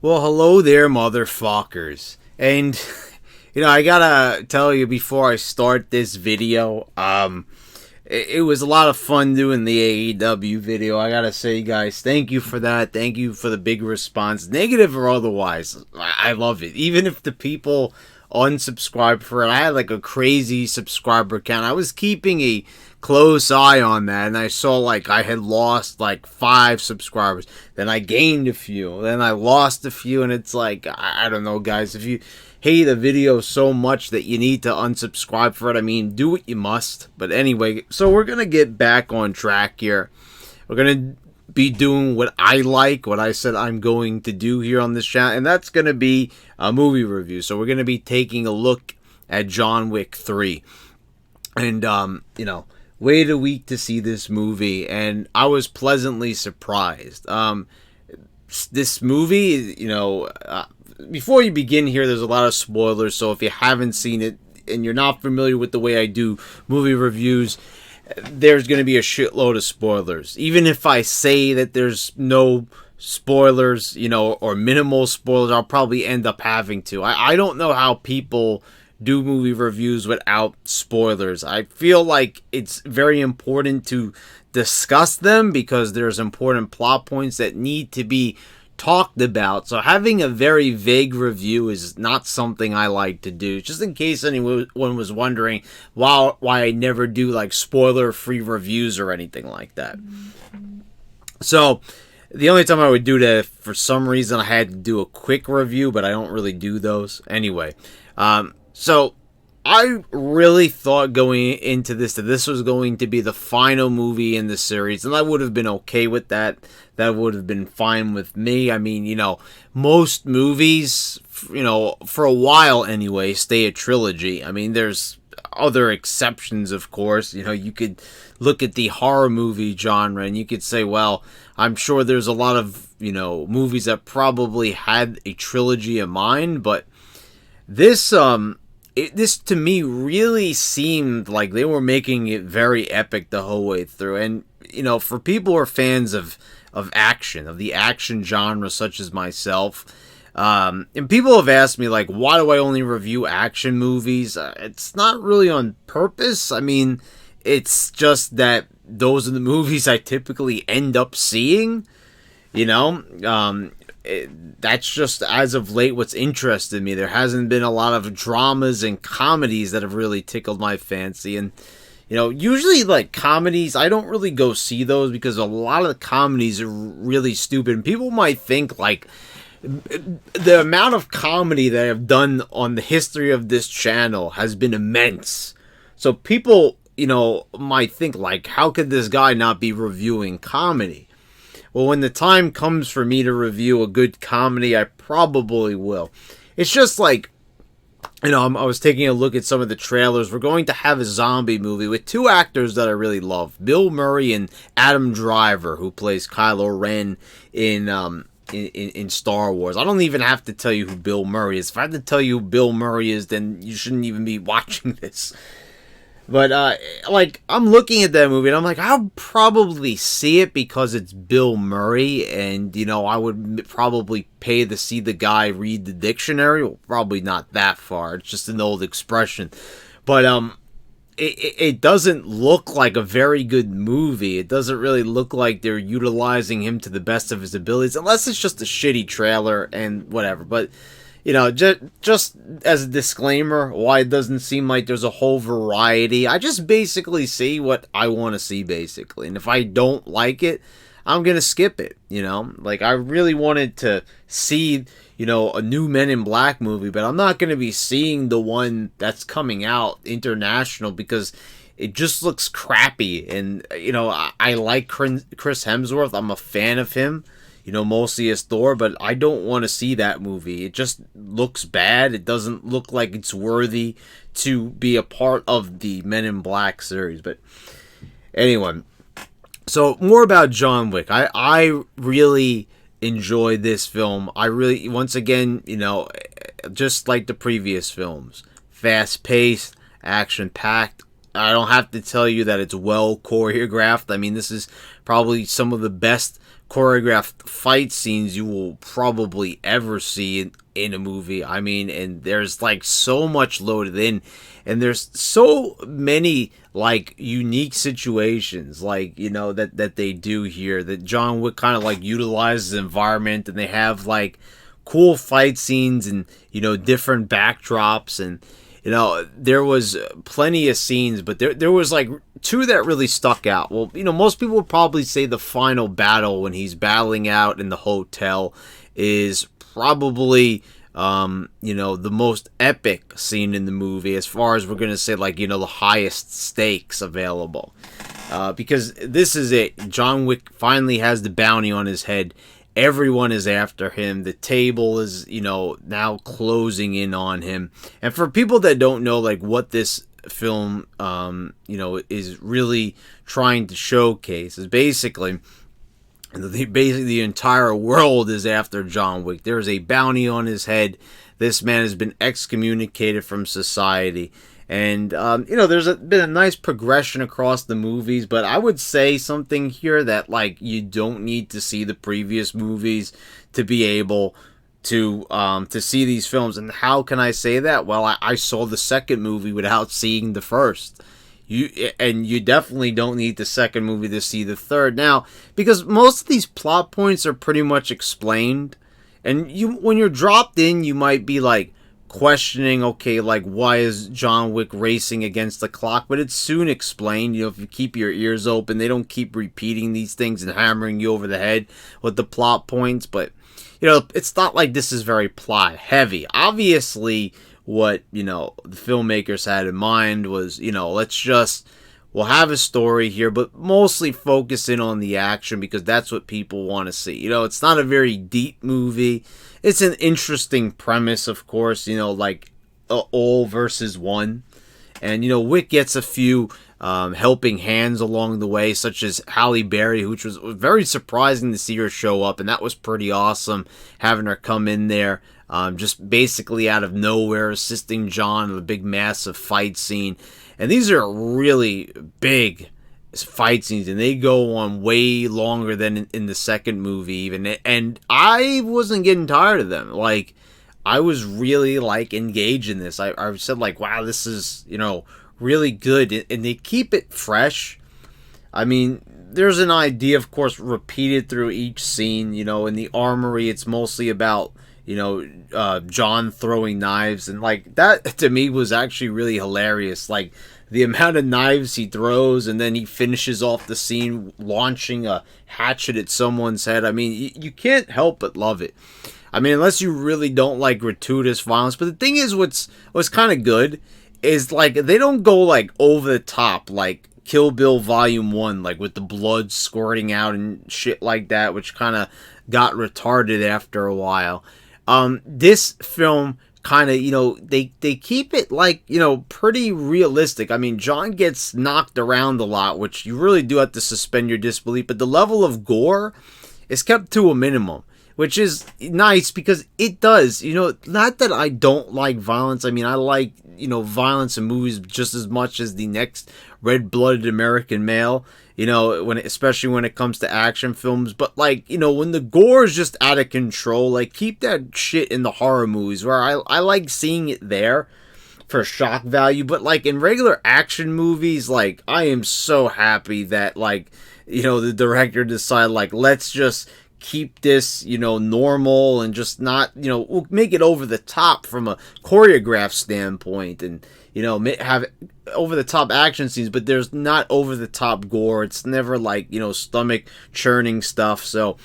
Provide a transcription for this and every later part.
Well, hello there, motherfuckers. And, I gotta tell you before I start this video, it was a lot of fun doing the AEW video. I gotta say, guys, thank you for that. Thank you for the big response, negative or otherwise. I love it. Even if the people unsubscribed for it, I had like a crazy subscriber count. I was keeping a close eye on that, and I saw like I had lost like 5 subscribers. Then I gained a few. Then I lost a few, and it's like, I don't know, guys. If you hate a video so much that you need to unsubscribe for it, I mean, do what you must. But anyway, so we're gonna get back on track here. We're gonna be doing what I like, what I said I'm going to do here on this channel, and that's gonna be a movie review. So we're gonna be taking a look at John Wick 3. And waited a week to see this movie, and I was pleasantly surprised. This movie, before you begin here, there's a lot of spoilers, so if you haven't seen it and you're not familiar with the way I do movie reviews, there's going to be a shitload of spoilers. Even if I say that there's no spoilers, or minimal spoilers, I'll probably end up having to. I don't know how people do movie reviews without spoilers. I feel like it's very important to discuss them because there's important plot points that need to be talked about. So having a very vague review is not something I like to do. Just in case anyone was wondering why I never do like spoiler-free reviews or anything like that. So the only time I would do that, if for some reason I had to do a quick review, but I don't really do those. Anyway, so I really thought going into this that this was going to be the final movie in the series, and I would have been okay with that. That would have been fine with me. I mean, most movies, for a while anyway, stay a trilogy. I mean, there's other exceptions, of course. You could look at the horror movie genre and you could say, well, I'm sure there's a lot of, movies that probably had a trilogy in mind, but this, this to me really seemed like they were making it very epic the whole way through. And, for people who are fans of action, of the action genre, such as myself, and people have asked me, like, why do I only review action movies? It's not really on purpose. I mean, it's just that those are the movies I typically end up seeing, that's just, as of late, what's interested me. There hasn't been a lot of dramas and comedies that have really tickled my fancy. And, usually, like, comedies, I don't really go see those because a lot of the comedies are really stupid. And people might think, like, the amount of comedy that I've done on the history of this channel has been immense. So people, might think, like, how could this guy not be reviewing comedy? Well, when the time comes for me to review a good comedy, I probably will. It's just like, I was taking a look at some of the trailers. We're going to have a zombie movie with 2 actors that I really love. Bill Murray and Adam Driver, who plays Kylo Ren in Star Wars. I don't even have to tell you who Bill Murray is. If I had to tell you who Bill Murray is, then you shouldn't even be watching this. But, I'm looking at that movie, and I'm like, I'll probably see it because it's Bill Murray, and, I would probably pay to see the guy read the dictionary. Well, probably not that far. It's just an old expression. But, it doesn't look like a very good movie. It doesn't really look like they're utilizing him to the best of his abilities, unless it's just a shitty trailer and whatever. But, just as a disclaimer, why it doesn't seem like there's a whole variety. I just basically see what I want to see, basically. And if I don't like it, I'm going to skip it, Like, I really wanted to see, a new Men in Black movie, but I'm not going to be seeing the one that's coming out international because it just looks crappy. And, I like Chris Hemsworth. I'm a fan of him. Mostly as Thor, but I don't want to see that movie. It just looks bad. It doesn't look like it's worthy to be a part of the Men in Black series. But anyway, so more about John Wick. I really enjoyed this film. I really, once again, just like the previous films, fast-paced, action-packed. I don't have to tell you that it's well choreographed. I mean, this is probably some of the best choreographed fight scenes you will probably ever see in a movie. I mean, and there's like so much loaded in, and there's so many like unique situations, like, you know, that they do here, that John Wick kind of like utilizes the environment, and they have like cool fight scenes and, you know, different backdrops. And, you know, there was plenty of scenes, but there was like two that really stuck out. Well, you know, most people would probably say the final battle when he's battling out in the hotel is probably, you know, the most epic scene in the movie, as far as we're going to say, like, you know, the highest stakes available. Because this is it. John Wick finally has the bounty on his head. Everyone is after him. The table is, you know, now closing in on him. And for people that don't know, like, what this film, you know, is really trying to showcase, is basically the entire world is after John Wick. There is a bounty on his head. This man has been excommunicated from society. And, you know, there's been a nice progression across the movies, but I would say something here that, like, you don't need to see the previous movies to be able to see these films. And how can I say that? Well, I saw the second movie without seeing the first. You definitely don't need the second movie to see the third. Now, because most of these plot points are pretty much explained, and when you're dropped in, you might be, like, questioning, okay, like, why is John Wick racing against the clock? But it's soon explained. You know, if you keep your ears open, they don't keep repeating these things and hammering you over the head with the plot points. But, you know, it's not like this is very plot heavy. Obviously, what, you know, the filmmakers had in mind was, you know, we'll have a story here, but mostly focus in on the action, because that's what people want to see. You know, it's not a very deep movie. It's an interesting premise, of course, you know, like all versus one. And, you know, Wick gets a few helping hands along the way, such as Halle Berry, which was very surprising to see her show up. And that was pretty awesome, having her come in there, just basically out of nowhere, assisting John in a big, massive fight scene. And these are really big fight scenes, and they go on way longer than in the second movie even, and I wasn't getting tired of them. Like, I was really, like, engaged in this. I said, like, wow, this is, you know, really good, and they keep it fresh. I mean, there's an idea, of course, repeated through each scene. You know, in the armory, it's mostly about, you know, John throwing knives, and, like, that to me was actually really hilarious. Like, the amount of knives he throws, and then he finishes off the scene launching a hatchet at someone's head. I mean, you can't help but love it. I mean, unless you really don't like gratuitous violence. But the thing is, what's kind of good is, like, they don't go, like, over the top, like Kill Bill Volume 1, like, with the blood squirting out and shit like that, which kind of got retarded after a while. This film kind of, you know, they keep it, like, you know, pretty realistic. I mean, John gets knocked around a lot, which you really do have to suspend your disbelief, but the level of gore is kept to a minimum, which is nice, because it does, you know, not that I don't like violence. I mean, I like, you know, violence in movies just as much as the next red-blooded American male, you know, especially when it comes to action films. But, like, you know, when the gore is just out of control, like, keep that shit in the horror movies, where I like seeing it there for shock value. But, like, in regular action movies, like, I am so happy that, like, you know, the director decided, like, let's just keep this, you know, normal, and just not, you know, we'll make it over the top from a choreographed standpoint, and, you know, have over the top action scenes, but there's not over the top gore. It's never, like, you know, stomach churning stuff. So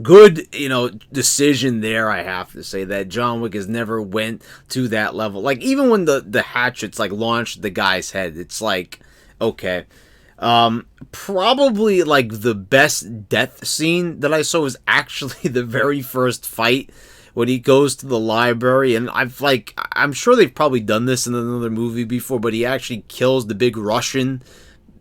good, you know, decision there, I have to say, that John Wick has never went to that level. Like, even when the hatchets, like, launched the guy's head, it's like, okay. Probably, like, the best death scene that I saw was actually the very first fight, when he goes to the library, and I'm sure they've probably done this in another movie before, but he actually kills the big Russian.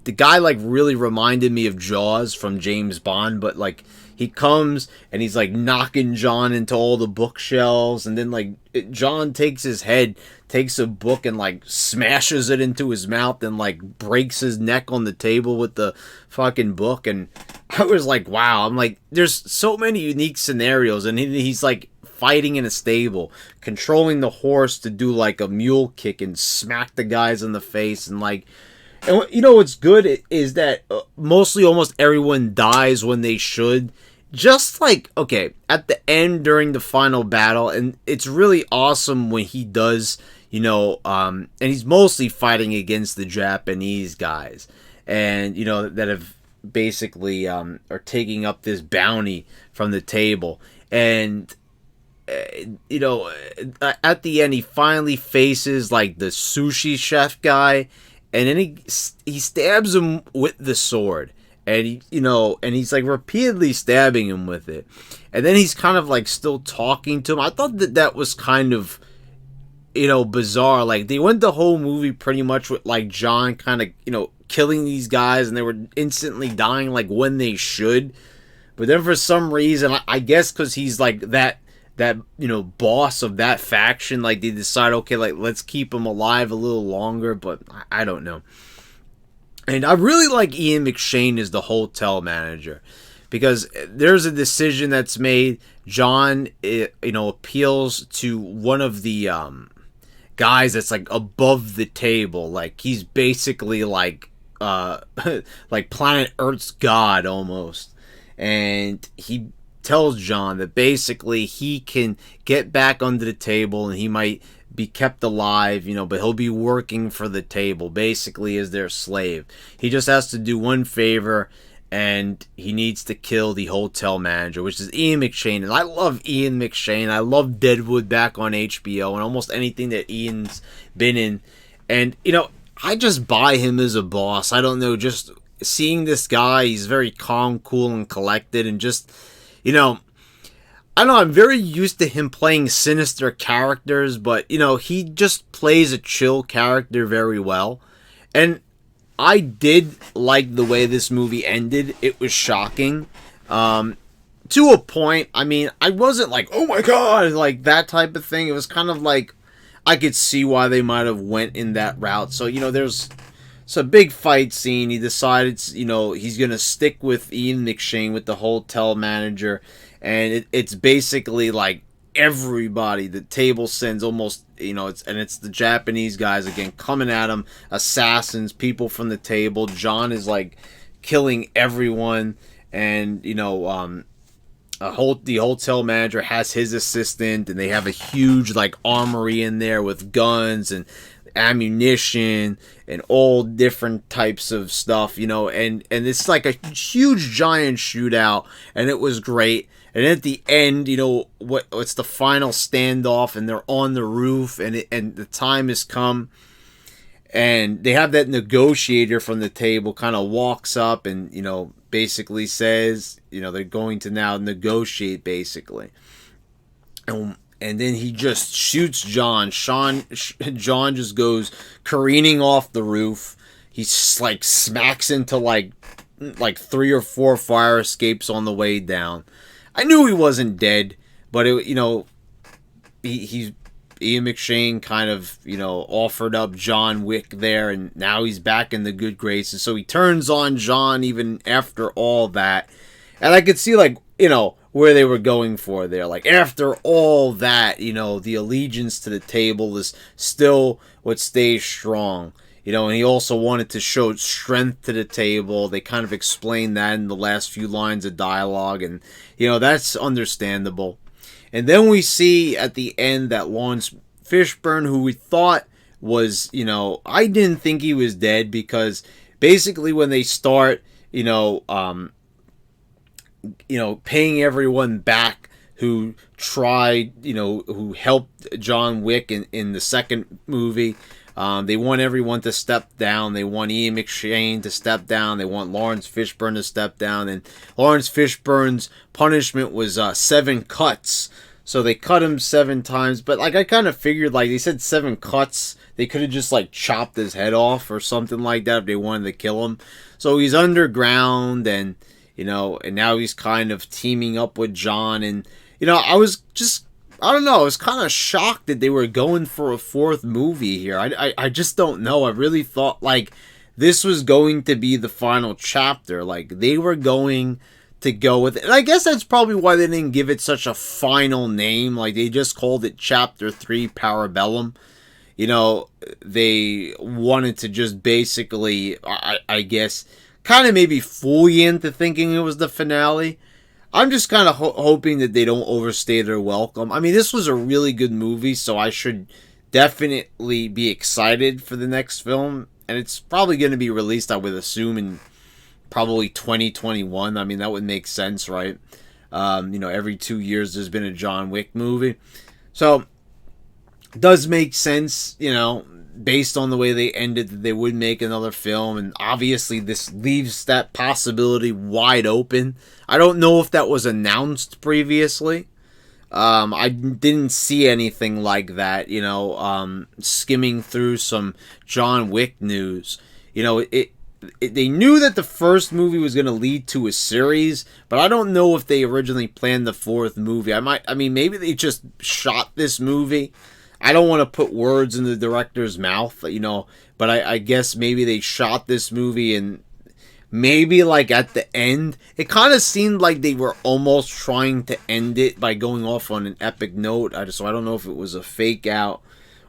The guy, like, really reminded me of Jaws from James Bond, but, like, he comes and he's like knocking John into all the bookshelves, and then like John takes his head, takes a book and like smashes it into his mouth and like breaks his neck on the table with the fucking book. And I was like, wow. I'm like, there's so many unique scenarios, and he's like fighting in a stable, controlling the horse to do like a mule kick and smack the guys in the face. And like, and you know what's good is that mostly almost everyone dies when they should. Just like, okay, at the end during the final battle, and it's really awesome when he does, you know, and he's mostly fighting against the Japanese guys, and, you know, that have basically, are taking up this bounty from the table. And, you know, at the end, he finally faces, like, the sushi chef guy, and then he stabs him with the sword. And he, you know, and he's like repeatedly stabbing him with it. And then he's kind of like still talking to him. I thought that was kind of, you know, bizarre. Like, they went the whole movie pretty much with like John kind of, you know, killing these guys, and they were instantly dying like when they should. But then for some reason, I guess because he's like that you know, boss of that faction, like they decide, okay, like let's keep him alive a little longer. But I don't know. And I really like Ian McShane as the hotel manager, because there's a decision that's made. John, you know, appeals to one of the guys that's like above the table. Like, he's basically like like planet Earth's god almost. And he tells John that basically he can get back under the table and he might be kept alive, you know, but he'll be working for the table, basically as their slave. He just has to do one favor, and he needs to kill the hotel manager, which is Ian McShane. And I love Ian McShane. I love Deadwood back on HBO and almost anything that Ian's been in. And, you know, I just buy him as a boss. I don't know, just seeing this guy, he's very calm, cool, and collected, and just, you know, I don't know, I'm very used to him playing sinister characters, but, you know, he just plays a chill character very well. And I did like the way this movie ended. It was shocking. To a point. I mean, I wasn't like, oh my god, like that type of thing. It was kind of like, I could see why they might have went in that route. So, you know, there's a big fight scene. He decided, you know, he's going to stick with Ian McShane, with the hotel manager. And it's basically like everybody, the table sends almost, you know, it's the Japanese guys again coming at him, assassins, people from the table. John is like killing everyone, and, you know, the hotel manager has his assistant, and they have a huge like armory in there with guns and ammunition and all different types of stuff, you know, and it's like a huge giant shootout, and it was great. And at the end, you know, it's the final standoff, and they're on the roof, and the time has come, and they have that negotiator from the table kind of walks up and, you know, basically says, you know, they're going to now negotiate, basically. And then he just shoots John. John just goes careening off the roof. He like smacks into like 3 or 4 fire escapes on the way down. I knew he wasn't dead, but it, you know, Ian McShane kind of, you know, offered up John Wick there, and now he's back in the good graces. So he turns on John even after all that, and I could see, like, you know, where they were going for there. Like, after all that, you know, the allegiance to the table is still what stays strong. You know, and he also wanted to show strength to the table. They kind of explained that in the last few lines of dialogue, and, you know, that's understandable. And then we see at the end that Lawrence Fishburne, who we thought was, you know, I didn't think he was dead, because basically when they start, you know, paying everyone back who tried, you know, who helped John Wick in the second movie. They want everyone to step down. They want Ian McShane to step down. They want Lawrence Fishburne to step down. And Lawrence Fishburne's punishment was 7 cuts. So they cut him 7 times. But, like, I kind of figured, like, they said 7 cuts. They could have just, like, chopped his head off or something like that if they wanted to kill him. So he's underground, and, and now he's kind of teaming up with John. And, I don't know, I was kind of shocked that they were going for a fourth movie here. I just don't know. I really thought, like, this was going to be the final chapter. Like, they were going to go with it. And I guess that's probably why they didn't give it such a final name. Like, they just called it Chapter 3 Parabellum. They wanted to just basically, I guess, kind of maybe fool you into thinking it was the finale. I'm just kind of hoping that they don't overstay their welcome. I mean, this was a really good movie, so I should definitely be excited for the next film. And it's probably going to be released, I would assume, in probably 2021. I mean, that would make sense, right? Every 2 years there's been a John Wick movie. So, it does make sense, based on the way they ended, that they would make another film. And obviously this leaves that possibility wide open. I don't know if that was announced previously. I didn't see anything like that, skimming through some John Wick news. They knew that the first movie was going to lead to a series, but I don't know if they originally planned the fourth movie. Maybe they just shot this movie. I don't want to put words in the director's mouth, but I guess maybe they shot this movie, and maybe, like, at the end, it kind of seemed like they were almost trying to end it by going off on an epic note. So I don't know if it was a fake out,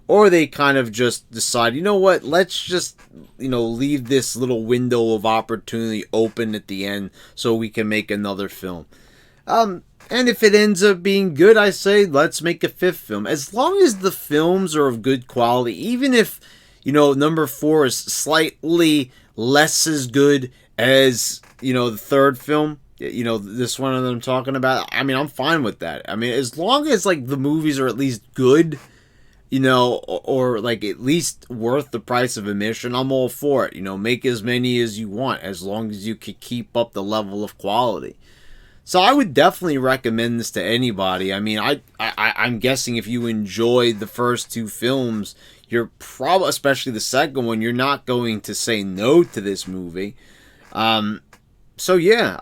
or they kind of just decide, you know what, let's just, leave this little window of opportunity open at the end so we can make another film. And if it ends up being good, I say, let's make a fifth film. As long as the films are of good quality, even if, number 4 is slightly less as good as, the third film, this one that I'm talking about, I'm fine with that. As long as, like, the movies are at least good, or like at least worth the price of admission, I'm all for it. Make as many as you want, as long as you can keep up the level of quality. So I would definitely recommend this to anybody. I'm guessing if you enjoyed the first 2 films, you're probably, especially the second one, you're not going to say no to this movie. So yeah,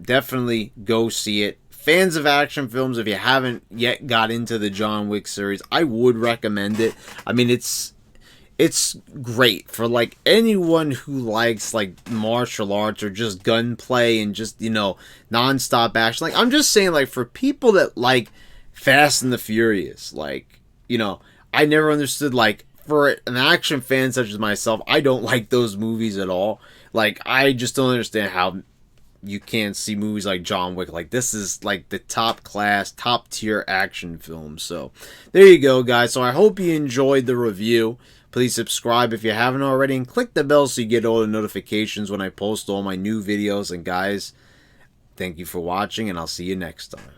definitely go see it. Fans of action films, if you haven't yet got into the John Wick series, I would recommend it. It's great for, like, anyone who likes, like, martial arts or just gunplay and just, non-stop action. Like, I'm just saying, like, for people that like Fast and the Furious, like, I never understood, like, for an action fan such as myself, I don't like those movies at all. Like, I just don't understand how you can't see movies like John Wick. Like, this is, like, the top class, top tier action film. So, there you go, guys. So, I hope you enjoyed the review. Please subscribe if you haven't already, and click the bell so you get all the notifications when I post all my new videos. And guys, thank you for watching, and I'll see you next time.